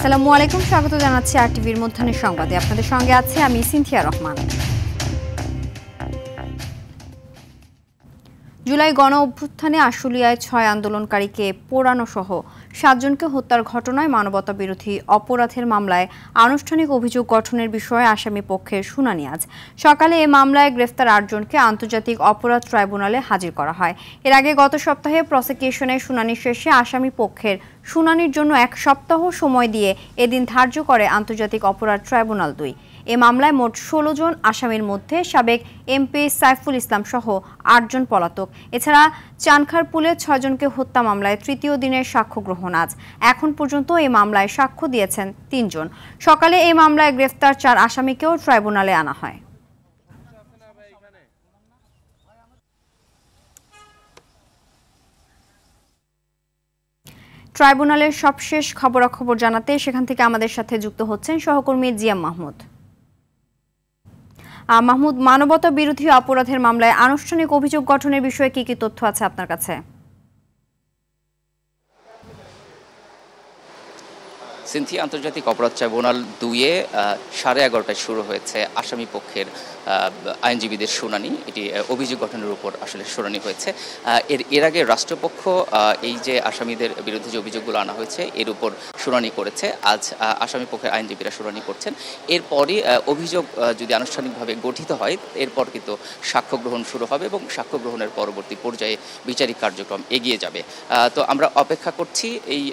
আসসালামু আলাইকুম, স্বাগত জানাচ্ছি আরটিভির মধ্যাহ্নের সংবাদে। আপনাদের সঙ্গে আছে আমি সিনথিয়া রহমান। জুলাই গণ অভ্যুত্থানে আশুলিয়ায় ৬ আন্দোলনকারীকে পোড়ানো সহ ৭ জনকে হত্যার ঘটনায় মানবতা বিরোধী অপরাধের মামলায় আনুষ্ঠানিক অভিযোগ গঠনের বিষয়ে আসামি পক্ষের শুনানি আজ সকালে। এ মামলায় গ্রেফতার ৮ জনকে আন্তর্জাতিক অপরাধ ট্রাইব্যুনালে হাজির করা হয়। এর আগে গত সপ্তাহে প্রসিকিউশনের শুনানি শেষে আসামি পক্ষের শুনানির জন্য ১ সপ্তাহ সময় দিয়ে এদিন ধার্য করে আন্তর্জাতিক অপরাধ ট্রাইব্যুনাল ২। এ মামলায় মোট ১৬ জন আসামির মধ্যে সাবেক এমপি সাইফুল ইসলাম সহ ৮ জন পলাতক। এছাড়া চানখারপুলে ৬ জনকে হত্যা মামলায় তৃতীয় দিনের সাক্ষ্য গ্রহণ আজ। এখন পর্যন্ত এই মামলায় সাক্ষ্য দিয়েছেন ৩ জন। সকালে এই মামলায় গ্রেফতার ৪ আসামিকেও ট্রাইব্যুনালে আনা হয়। ট্রাইব্যুনালের সবশেষ খবরাখবর জানাতে সেখান থেকে আমাদের সাথে যুক্ত হচ্ছেন সহকর্মী জিয়াম মাহমুদ। মাহমুদ, মানবতা বিরোধী অপরাধের মামলায় আনুষ্ঠানিক অভিযোগ গঠনের বিষয়ে কি কি তথ্য আছে আপনার কাছে? সিনথিয়া, আন্তর্জাতিক অপরাধ ট্রাইব্যুনাল ২-এ 11:30টায় শুরু হয়েছে আসামি পক্ষের আইনজীবীদের শুনানি। এটি অভিযোগ গঠনের উপর আসলে শুনানি হয়েছে। এর আগে রাষ্ট্রপক্ষ এই যে আসামিদের বিরুদ্ধে যে অভিযোগগুলো আনা হয়েছে এর উপর শুনানি করেছে। আজ আসামি পক্ষের আইনজীবীরা শুনানি করছেন। এরপরই অভিযোগ যদি আনুষ্ঠানিকভাবে গঠিত হয় এরপর কিন্তু সাক্ষ্য গ্রহণ শুরু হবে এবং সাক্ষ্য গ্রহণের পরবর্তী পর্যায়ে বিচারিক কার্যক্রম এগিয়ে যাবে। তো আমরা অপেক্ষা করছি এই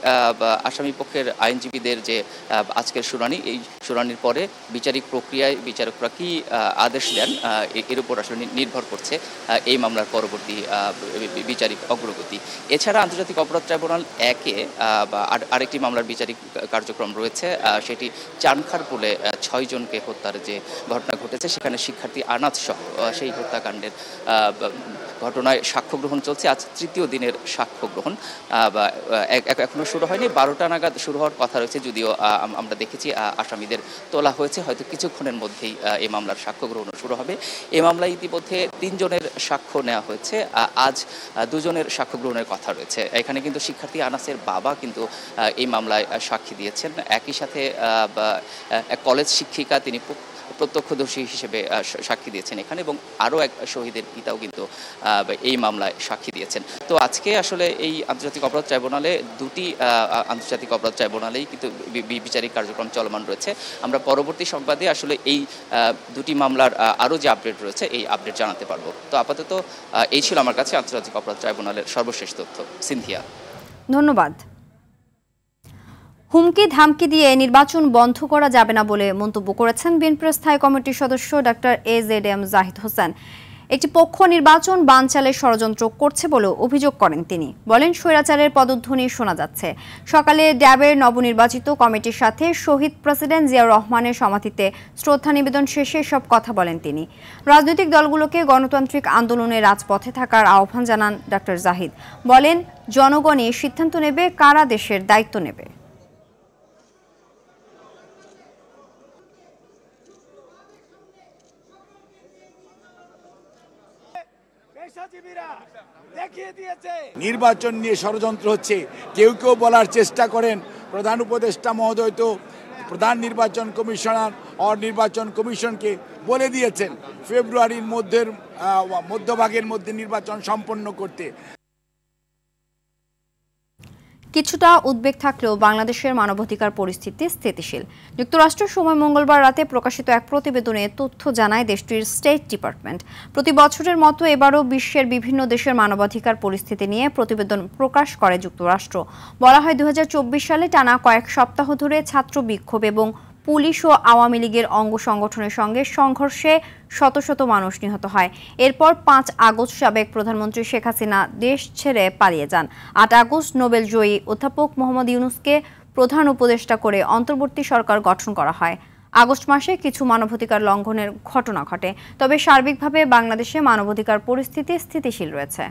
আসামি পক্ষের আইনজীবীদের যে আজকের শুনানি, এই শুনানির পরে বিচারিক প্রক্রিয়ায় বিচারকরা কি আদেশ দেন এর উপর আসলে নির্ভর করছে এই মামলার পরবর্তী বিচারিক অগ্রগতি। এছাড়া আন্তর্জাতিক অপরাধ ট্রাইব্যুনাল ১-এ আরেকটি মামলার বিচারিক কার্যক্রম রয়েছে। সেটি চানখারপুলে ৬ জনকে হত্যার যে ঘটনা ঘটেছে সেখানে শিক্ষার্থী আনাজ সহ সেই হত্যাকাণ্ডের ঘটনায় সাক্ষ্য গ্রহণ চলছে। আজ তৃতীয় দিনের সাক্ষ্য গ্রহণ এখনো শুরু হয়নি। 12টা নাগাদ শুরু হওয়ার কথা রয়েছে, যদিও আমরা দেখেছি আসামিদের তোলা হয়েছে, হয়তো কিছুক্ষণের মধ্যেই এই মামলার সাক্ষ্য গ্রহণ শুরু হবে। এই মামলায় ইতিমধ্যে ৩ জনের সাক্ষ্য নেওয়া হয়েছে। আজ 2 জনের সাক্ষ্য গ্রহণের কথা রয়েছে। এখানে কিন্তু শিক্ষার্থী আনাসের বাবা কিন্তু এই মামলায় সাক্ষী দিয়েছেন। একই সাথে এক কলেজ শিক্ষিকা তিনি প্রত্যক্ষদর্শী হিসেবে সাক্ষী দিয়েছেন এখানে, এবং আরও এক শহীদের পিতাও কিন্তু এই মামলায় সাক্ষী দিয়েছেন। তো আজকে আসলে এই আন্তর্জাতিক অপরাধ ট্রাইব্যুনালে 2টি আন্তর্জাতিক অপরাধ ট্রাইব্যুনালেই কিন্তু বিচারিক কার্যক্রম চলমান রয়েছে। আমরা পরবর্তী সংবাদে আসলে এই 2টি মামলার আরও যে আপডেট রয়েছে এই আপডেট জানাতে পারবো। তো আপাতত এই ছিল আমার কাছে আন্তর্জাতিক অপরাধ ট্রাইব্যুনালের সর্বশেষ তথ্য। সিনথিয়া, ধন্যবাদ। হুমকি ধামকি দিয়ে নির্বাচন বন্ধ করা যাবে না বলে মন্তব্য করেছেন বিএনপির স্থায়ী কমিটির সদস্য ডক্টর AZM জাহিদ হোসেন। একটি পক্ষ নির্বাচন বানচালের ষড়যন্ত্র করছে বলেও অভিযোগ করেন তিনি। বলেন, স্বৈরাচারের পদধ্বনি শোনা যাচ্ছে। সকালে ড্যাবের নবনির্বাচিত কমিটির সাথে শহীদ প্রেসিডেন্ট জিয়াউর রহমানের সমাধিতে শ্রদ্ধা নিবেদন শেষে সব কথা বলেন তিনি। রাজনৈতিক দলগুলোকে গণতান্ত্রিক আন্দোলনে রাজপথে থাকার আহ্বান জানান ডক্টর জাহিদ। বলেন, জনগণই সিদ্ধান্ত নেবে কারা দেশের দায়িত্ব নেবে। নির্বাচন নিয়ে ষড়যন্ত্র হচ্ছে। কেউ কেউ বলার চেষ্টা করেন প্রধান উপদেষ্টা মহোদয় তো প্রধান নির্বাচন কমিশনার ও নির্বাচন কমিশনকে বলে দিয়েছেন ফেব্রুয়ারির মধ্যভাগের মধ্যে নির্বাচন সম্পন্ন করতে। কিছুটা উদ্বেগ থাকলেও বাংলাদেশের মানবাধিকার পরিস্থিতি স্থিতিশীল। যুক্তরাষ্ট্রের সময় মঙ্গলবার রাতে প্রকাশিত এক প্রতিবেদনে তথ্য জানায় দেশটির স্টেট ডিপার্টমেন্ট। প্রতি বছরের মতো এবারও বিশ্বের বিভিন্ন দেশের মানবাধিকার পরিস্থিতি নিয়ে প্রতিবেদন প্রকাশ করে যুক্তরাষ্ট্র। বলা হয়, 2024 সালে টানা কয়েক সপ্তাহ ধরে ছাত্র বিক্ষোভ এবং পুলিশ ও আওয়ামী লীগের অঙ্গ সংগঠনের সঙ্গে সংঘর্ষে শত শত মানুষ নিহত হয়। এরপর 5 আগস্ট সাবেক প্রধানমন্ত্রী শেখ হাসিনা দেশ ছেড়ে পালিয়ে যান। 8 আগস্ট নোবেল জয়ী অধ্যাপক মোহাম্মদ ইউনূসকে প্রধান উপদেষ্টা করে অন্তর্বর্তী সরকার গঠন করা হয়। আগস্ট মাসে কিছু মানবাধিকার লঙ্ঘনের ঘটনা ঘটে, তবে সার্বিকভাবে বাংলাদেশে মানবাধিকার পরিস্থিতি স্থিতিশীল রয়েছে।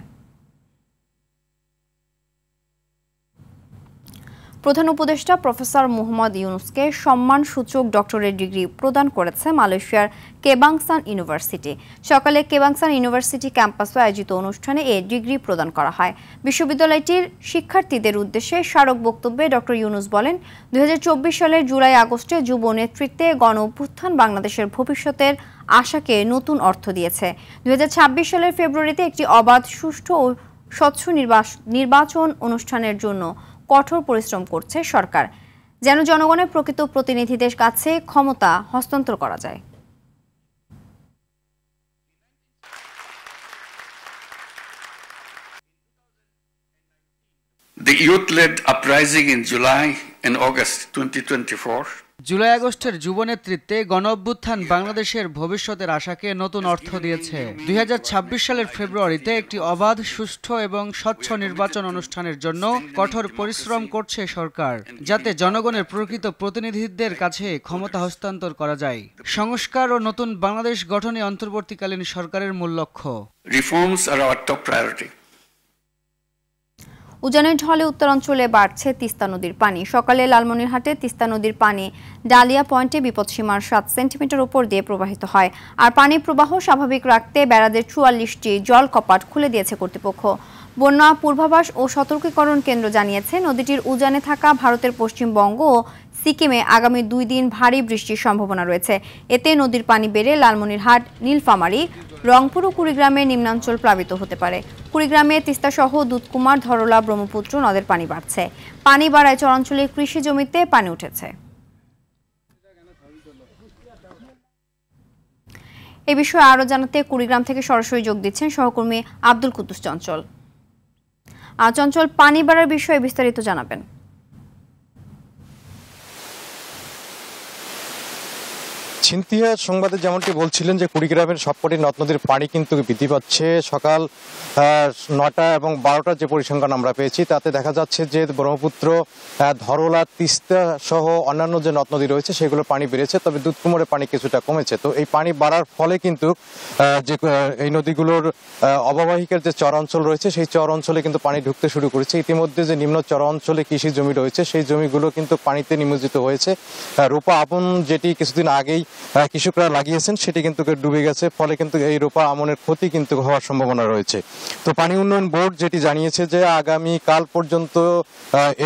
প্রধান উপদেষ্টা প্রফেসর মোহাম্মদ ইউনুসকে সম্মানসূচক ডক্টরেট ডিগ্রি প্রদান করেছে মালয়েশিয়ার কেবাংসান ইউনিভার্সিটি। সকালে কেবাংসান ইউনিভার্সিটি ক্যাম্পাসে আয়োজিত অনুষ্ঠানে এ ডিগ্রি প্রদান করা হয়। বিশ্ববিদ্যালয়টির শিক্ষার্থীদের উদ্দেশ্যে স্মারক বক্তব্যে ডক্টর ইউনুস বলেন, 2024 সালের জুলাই আগস্টে যুব নেতৃত্বে গণ অভ্যুত্থান বাংলাদেশের ভবিষ্যতের আশাকে নতুন অর্থ দিয়েছে। 2026 সালের ফেব্রুয়ারিতে একটি অবাধ, সুষ্ঠু ও স্বচ্ছ নির্বাচন অনুষ্ঠানের জন্য কঠোর পরিশ্রম করছে সরকার, যেন জনগণের প্রকৃত প্রতিনিধিদের কাছে ক্ষমতা হস্তান্তর করা যায়। The youth-led uprising in July and August 2024 July আগস্টের যুব নেতৃত্বে গণ অভ্যুত্থান বাংলাদেশের ভবিষ্যতের আশাকে নতুন অর্থ দিয়েছে। 2026 সালের ফেব্রুয়ারিতে একটি অবাধ, সুষ্ঠু এবং স্বচ্ছ নির্বাচন অনুষ্ঠানের জন্য কঠোর পরিশ্রম করছে সরকার, যাতে জনগণের প্রকৃত প্রতিনিধিদের কাছে ক্ষমতা হস্তান্তর করা যায়। সংস্কার ও নতুন বাংলাদেশ গঠনে অন্তর্বর্তীকালীন সরকারের মূল লক্ষ্য। Reforms are our top priority. উজানের ঢলে উত্তরাঞ্চলে বাড়ছে তিস্তা নদীর পানি। সকালে লালমনিরহাটে তিস্তা নদীর পানি ডালিয়া পয়েন্টে বিপদসীমার 7 সেন্টিমিটার উপর দিয়ে প্রবাহিত হয়। আর পানির প্রবাহ স্বাভাবিক রাখতে ব্যারাজের 44টি জল কপাট খুলে দিয়েছে কর্তৃপক্ষ। বন্যা পূর্বাভাস ও সতর্কীকরণ কেন্দ্র জানিয়েছে, নদীটির উজানে থাকা ভারতের পশ্চিমবঙ্গ ও সিকিমে আগামী 2 দিন ভারী বৃষ্টির সম্ভাবনা রয়েছে। এতে নদীর পানি বেড়ে লালমনিরহাট, নীলফামারী, রংপুর ও কুড়িগ্রামে নিম্নাঞ্চল প্লাবিত হতে পারে। কুড়িগ্রামে তিস্তাসহ দুধকুমার, ধরলা, ব্রহ্মপুত্র নদের পানি বাড়ছে। পানি বাড়ায় চরাঞ্চলের কৃষি জমিতে পানি উঠেছে। এ বিষয়ে আরও জানাতে কুড়িগ্রাম থেকে সরাসরি যোগ দিচ্ছেন সহকর্মী আব্দুল কুদ্দুস চঞ্চল। চঞ্চল, পানি বাড়ার বিষয়ে বিস্তারিত জানাবেন। ছিনতিয়া সংবাদে যেমনটি বলছিলেন যে কুড়িগ্রামের সবকটি নদ নদীর পানি কিন্তু বৃদ্ধি পাচ্ছে। সকাল 9টা এবং 12টার যে পরিসংখ্যান আমরা পেয়েছি তাতে দেখা যাচ্ছে যে ব্রহ্মপুত্র, ধরলা, তিস্তা সহ অন্যান্য যে নদ নদী রয়েছে সেগুলো পানি বেড়েছে, তবে দুধকুমারের পানি কিছুটা কমেছে। তো এই পানি বাড়ার ফলে কিন্তু যে এই নদীগুলোর অববাহিকার যে চর অঞ্চল রয়েছে সেই চর অঞ্চলে কিন্তু পানি ঢুকতে শুরু করেছে। ইতিমধ্যে যে নিম্ন চর অঞ্চলে কৃষি জমি রয়েছে সেই জমিগুলো কিন্তু পানিতে নিমজ্জিত হয়েছে। রোপা আপন যেটি কিছুদিন আগেই কৃষকরা লাগিয়েছেন সেটি কিন্তু ডুবে গেছে, ফলে কিন্তু এই রোপা আমনের ক্ষতি কিন্তু হওয়ার সম্ভাবনা রয়েছে। তো পানি উন্নয়ন বোর্ড যেটি জানিয়েছে যে আগামী কাল পর্যন্ত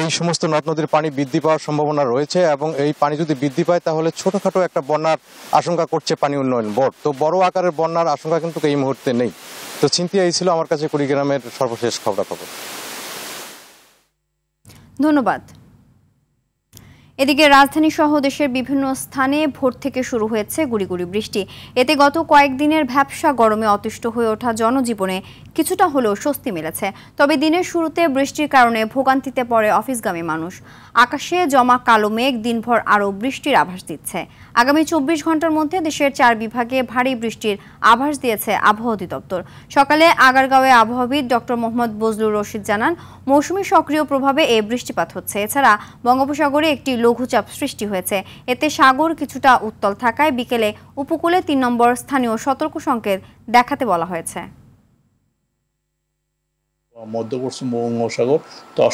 এই সমস্ত নদ নদীর পানি বৃদ্ধি পাওয়ার সম্ভাবনা রয়েছে এবং এই পানি যদি বৃদ্ধি পায় তাহলে ছোটখাটো একটা বন্যার আশঙ্কা করছে পানি উন্নয়ন বোর্ড। তো বড় আকারের বন্যার আশঙ্কা কিন্তু এই মুহূর্তে নেই। তো ছিনতিয়া এই ছিল আমার কাছে কুড়িগ্রামের সর্বশেষ খবরাখবর। ধন্যবাদ। এদিকে রাজধানী সহ দেশের বিভিন্ন স্থানে ভোর থেকে শুরু হয়েছে গুড়ি বৃষ্টি। এতে গত কয়েকদিনের ভ্যাপসা গরমে অতিষ্ঠ হয়ে ওঠা জনজীবনে কিছুটা হলেও স্বস্তি মিলেছে। তবে দিনের শুরুতে বৃষ্টির কারণে ভোগান্তিতে পড়ে অফিসগামী মানুষ। আকাশে জমা কালো মেঘ দিনভর আরও বৃষ্টির আভাস দিচ্ছে। আগামী 24 ঘন্টার মধ্যে দেশের 4 বিভাগে ভারী বৃষ্টির আভাস দিয়েছে আবহাওয়া অধিদপ্তর। সকালে আগারগাঁওয়ে আবহাওয়াবিদ ডক্টর মোহাম্মদ বজলুর রশিদ জানান, মৌসুমী সক্রিয় প্রভাবে এই বৃষ্টিপাত হচ্ছে। এছাড়া বঙ্গোপসাগরে একটি লঘুচাপ সৃষ্টি হয়েছে। এতে সাগর কিছুটা উত্তল থাকায় বিকেলে উপকূলে 3 নম্বর স্থানীয় সতর্ক সংকেত দেখাতে বলা হয়েছে। মধ্য পশ্চিম বঙ্গোপসাগর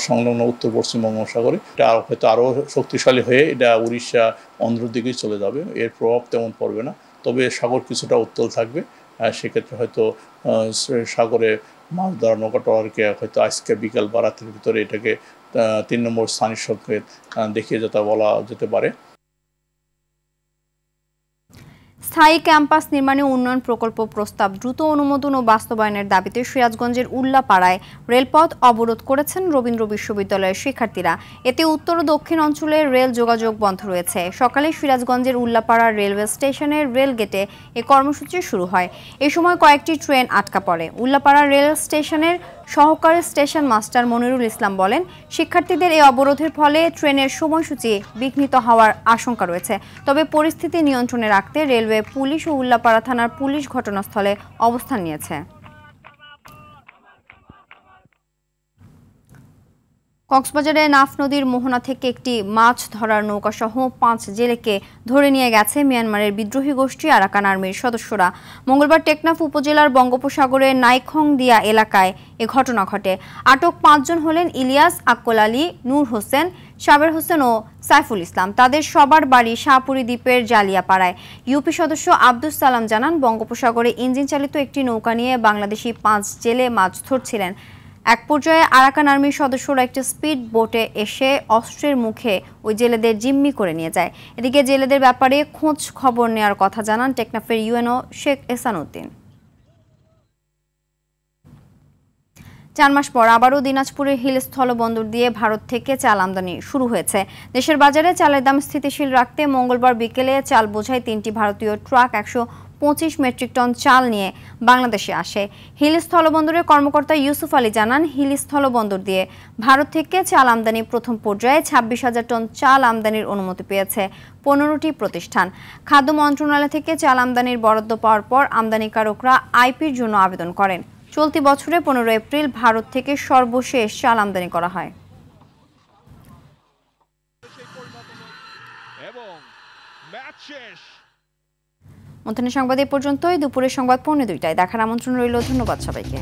সংলগ্ন উত্তর পশ্চিম বঙ্গোপসাগরে এটা হয়তো আরও শক্তিশালী হয়ে এটা উড়িষ্যা অন্ধ্রের দিকেই চলে যাবে। এর প্রভাব তেমন পড়বে না, তবে সাগর কিছুটা উত্তল থাকবে। সেক্ষেত্রে হয়তো সাগরে মাছ ধরা নৌকা ট্রলারকে হয়তো আজকে বিকাল বা রাতের ভিতরে এটাকে 3 নম্বর স্থানীয় সংকেত দেখিয়ে যেটা বলা যেতে পারে। স্থায়ী ক্যাম্পাস নির্মাণে উন্নয়ন প্রকল্প প্রস্তাব দ্রুত অনুমোদন ও বাস্তবায়নের দাবিতে সিরাজগঞ্জের উল্লাপাড়ায় রেলপথ অবরোধ করেছেন রবীন্দ্র বিশ্ববিদ্যালয়ের শিক্ষার্থীরা। এতে উত্তর ও দক্ষিণ অঞ্চলের রেল যোগাযোগ বন্ধ রয়েছে। সকালে সিরাজগঞ্জের উল্লাপাড়া রেলওয়ে স্টেশনের রেল গেটে এ কর্মসূচি শুরু হয়। এ সময় কয়েকটি ট্রেন আটকা পড়ে। উল্লাপাড়া রেল স্টেশনের সহকারী স্টেশন মাস্টার মনিরুল ইসলাম বলেন, শিক্ষার্থীদের এই অবরোধের ফলে ট্রেনের সময়সূচি বিঘ্নিত হওয়ার আশঙ্কা রয়েছে। তবে পরিস্থিতি নিয়ন্ত্রণে রাখতে রেলওয়ে পুলিশ ও উল্লাপাড়া থানার পুলিশ ঘটনাস্থলে অবস্থান নিয়েছে। কক্সবাজারে নাফ নদীর মোহনা থেকে একটি মাছ ধরার নৌকাসহ 5 জেলেকে ধরে নিয়ে গেছে মিয়ানমারের বিদ্রোহী গোষ্ঠী আরাকান আর্মির সদস্যরা। মঙ্গলবার টেকনাফ উপজেলার বঙ্গোপসাগরের নাইখং দিয়া এলাকায় এ ঘটনা ঘটে। আটক 5 জন হলেন ইলিয়াস, আক্কল আলী, নূর হোসেন, সাবের হোসেন ও সাইফুল ইসলাম। তাদের সবার বাড়ি শাহপুরী দ্বীপের জালিয়াপাড়ায়। ইউপি সদস্য আব্দুস সালাম জানান, বঙ্গোপসাগরে ইঞ্জিন চালিত একটি নৌকা নিয়ে বাংলাদেশি 5 জেলে মাছ ধরছিলেন। এক পর্যায়ে আরাকান আর্মির সদস্যরা একটি স্পিড বোটে এসে অস্ত্রের মুখে ওই জেলেদের জিম্মি করে নিয়ে যায়। এদিকে জেলেদের ব্যাপারে খোঁজ খবর নেওয়ার কথা জানান টেকনাফের ইউএনও শেখ এহসানউদ্দিন। 4 মাস পর আবারও দিনাজপুরের হিল স্থলবন্দর দিয়ে ভারত থেকে চাল আমদানি শুরু হয়েছে। দেশের বাজারে চালের দাম স্থিতিশীল রাখতে মঙ্গলবার বিকেলে চাল বোঝাই 3টি ভারতীয় ট্রাক 125 মেট্রিক টন চাল নিয়ে বাংলাদেশে আসে। হিল স্থলবন্দরের কর্মকর্তা ইউসুফ আলী জানান, হিল স্থলবন্দর দিয়ে ভারত থেকে চাল আমদানি প্রথম পর্যায়ে 26,000 টন চাল আমদানির অনুমতি পেয়েছে 15টি প্রতিষ্ঠান। খাদ্য মন্ত্রণালয় থেকে চাল আমদানির বরাদ্দ পাওয়ার পর আমদানিকারকরা আইপির জন্য আবেদন করেন। চলতি বছরে 15 এপ্রিল ভারত থেকে সর্বশেষ চাল আমদানি করা হয়। মধ্যাহ্নের সংবাদ এ পর্যন্তই। দুপুরের সংবাদ 2:45টায় দেখার আমন্ত্রণ রইল। ধন্যবাদ সবাইকে।